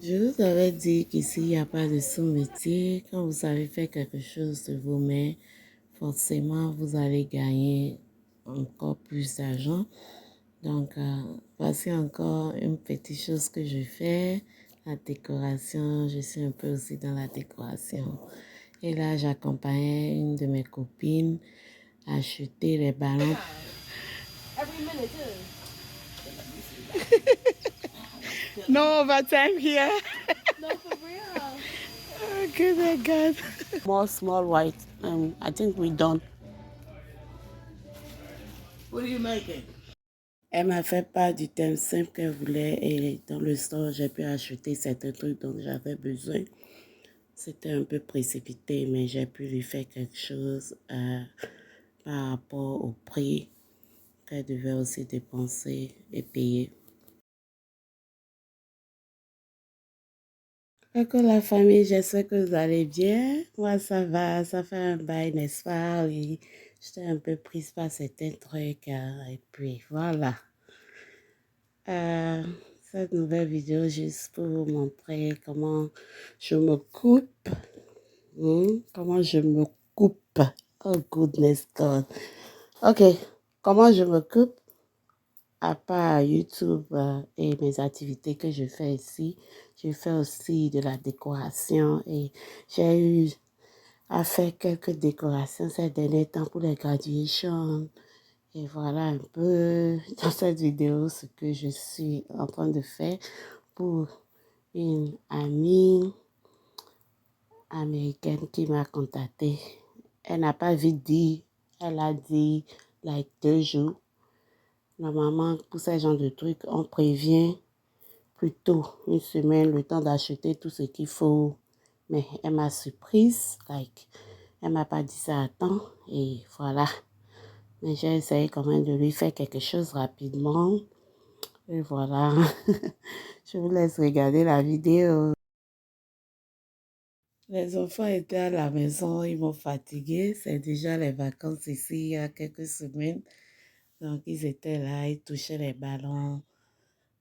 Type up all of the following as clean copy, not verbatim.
Je vous avais dit qu'ici, il n'y a pas de sous-métier. Quand vous savez faire quelque chose de vos mains, forcément, vous allez gagner encore plus d'argent. Donc, voici encore une petite chose que je fais, la décoration. Je suis un peu aussi dans la décoration. Et là, j'accompagnais une de mes copines à acheter les ballons. No, but I'm here. No, for real. Oh, good, my God. More small white. I think we done. What are you making? Elle m'a fait part du thème simple qu'elle voulait et dans le store, j'ai pu acheter certains trucs dont j'avais besoin. C'était un peu précipité, mais j'ai pu lui faire quelque chose par rapport au prix qu'elle devait aussi dépenser et payer. Coucou la famille, j'espère que vous allez bien. Moi, ça va, ça fait un bail, n'est-ce pas? Oui, j'étais un peu prise par certains trucs. Et puis, voilà. Euh, Cette nouvelle vidéo, juste pour vous montrer comment je me coupe. Comment je me coupe. Oh, goodness God. OK, comment je me coupe? À part YouTube et mes activités que je fais ici, je fais aussi de la décoration et j'ai eu à faire quelques décorations ces derniers temps pour les graduations. Et voilà un peu dans cette vidéo ce que je suis en train de faire pour une amie américaine qui m'a contactée. Elle n'a pas vite dit, elle a dit like 2 jours. Normalement, pour ce genre de trucs, on prévient plutôt une semaine, le temps d'acheter tout ce qu'il faut. Mais elle m'a surprise, like, elle m'a pas dit ça à temps et voilà. Mais j'ai essayé quand même de lui faire quelque chose rapidement. Et voilà. Je vous laisse regarder la vidéo. Les enfants étaient à la maison, ils m'ont fatiguée. C'est déjà les vacances ici il y a quelques semaines. Donc ils étaient là, ils touchaient les ballons.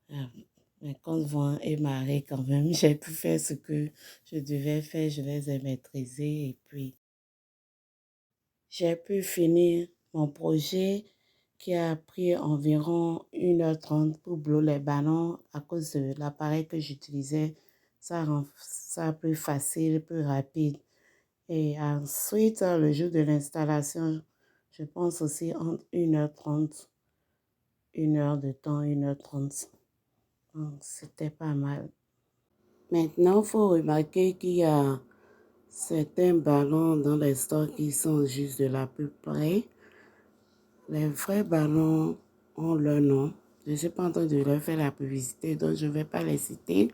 Mais quand vent et marée quand même, j'ai pu faire ce que je devais faire, je les ai maîtrisés et puis j'ai pu finir mon projet qui a pris environ 1h30 pour bloquer les ballons à cause de l'appareil que j'utilisais. Ça rend ça plus facile, plus rapide. Et ensuite, le jour de l'installation, je pense aussi entre 1h30, 1 heure de temps, 1h30. Donc, c'était pas mal. Maintenant, il faut remarquer qu'il y a certains ballons dans les stores qui sont juste de la plus près. Les vrais ballons ont leur nom. Je ne suis pas en train de leur faire la publicité, donc je ne vais pas les citer.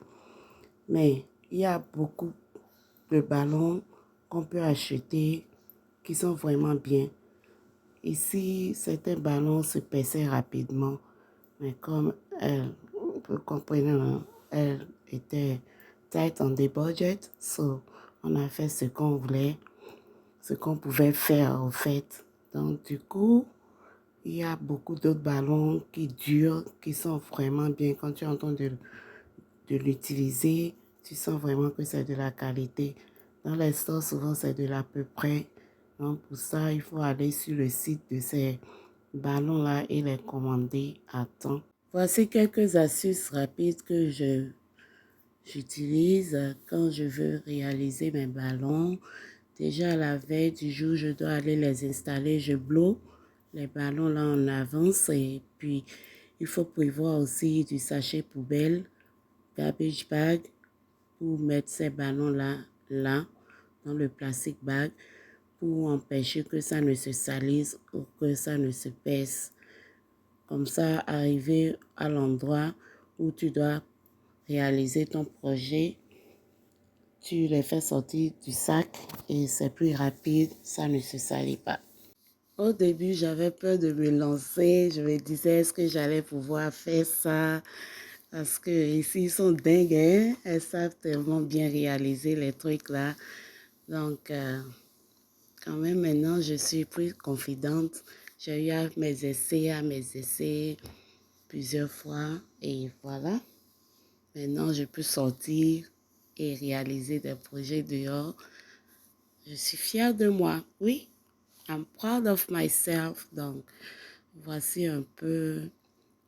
Mais il y a beaucoup de ballons qu'on peut acheter qui sont vraiment bien. Ici, certains ballons se perçaient rapidement. Mais comme vous comprenez, hein, elle était tight on the budget, so on a fait ce qu'on voulait, ce qu'on pouvait faire en fait. Donc du coup, il y a beaucoup d'autres ballons qui durent, qui sont vraiment bien. Quand tu entends de l'utiliser, tu sens vraiment que c'est de la qualité. Dans les stores, souvent c'est de l'à peu près. Donc pour ça, il faut aller sur le site de ces ballons-là et les commander à temps. Voici quelques astuces rapides que j'utilise quand je veux réaliser mes ballons. Déjà la veille du jour, je dois aller les installer. Je bloque les ballons là en avance et puis il faut prévoir aussi du sachet poubelle, garbage bag pour mettre ces ballons là dans le plastic bag pour empêcher que ça ne se salisse ou que ça ne se pèse. Comme ça, arriver à l'endroit où tu dois réaliser ton projet, tu les fais sortir du sac et c'est plus rapide, ça ne se salit pas. Au début, j'avais peur de me lancer. Je me disais, est-ce que j'allais pouvoir faire ça? Parce que ici, ils sont dingues, hein? Elles savent tellement bien réaliser les trucs là. Donc, quand même, maintenant, je suis plus confidente. J'ai eu à mes essais plusieurs fois et voilà. Maintenant, je peux sortir et réaliser des projets dehors. Je suis fière de moi. Oui, I'm proud of myself. Donc, voici un peu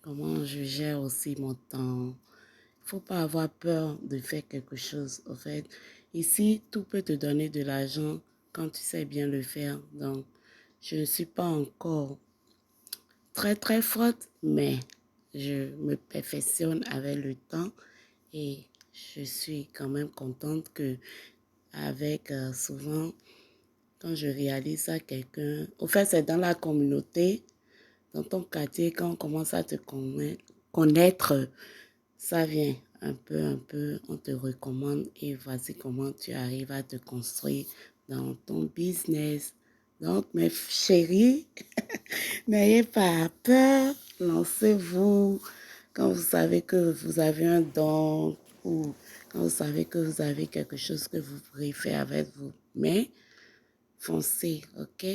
comment je gère aussi mon temps. Il ne faut pas avoir peur de faire quelque chose. En fait, ici, tout peut te donner de l'argent quand tu sais bien le faire. Donc, je ne suis pas encore très, très forte, mais je me perfectionne avec le temps et je suis quand même contente que avec souvent, quand je réalise ça, quelqu'un... Au fait, c'est dans la communauté, dans ton quartier, quand on commence à te connaître, ça vient un peu, on te recommande et voici comment tu arrives à te construire dans ton business. Donc, mes chéris, n'ayez pas peur, lancez-vous quand vous savez que vous avez un don ou quand vous savez que vous avez quelque chose que vous pourrez faire avec vous. Mais foncez, ok?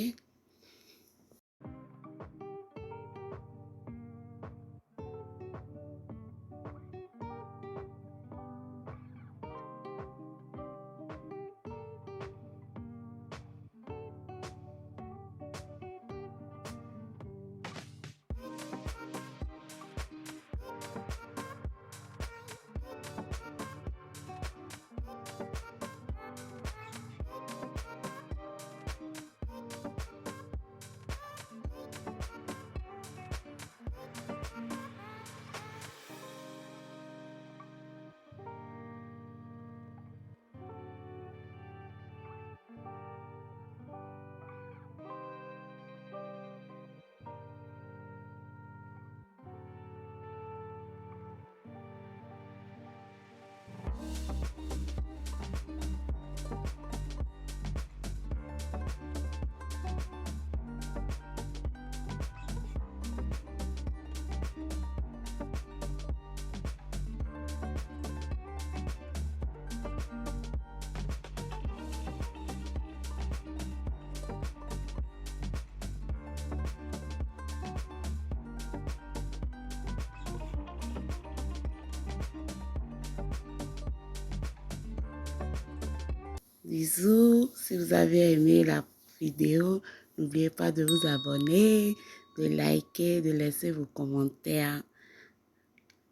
Bisous, si vous avez aimé la vidéo, n'oubliez pas de vous abonner, de liker, de laisser vos commentaires.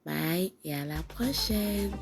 Bye et à la prochaine.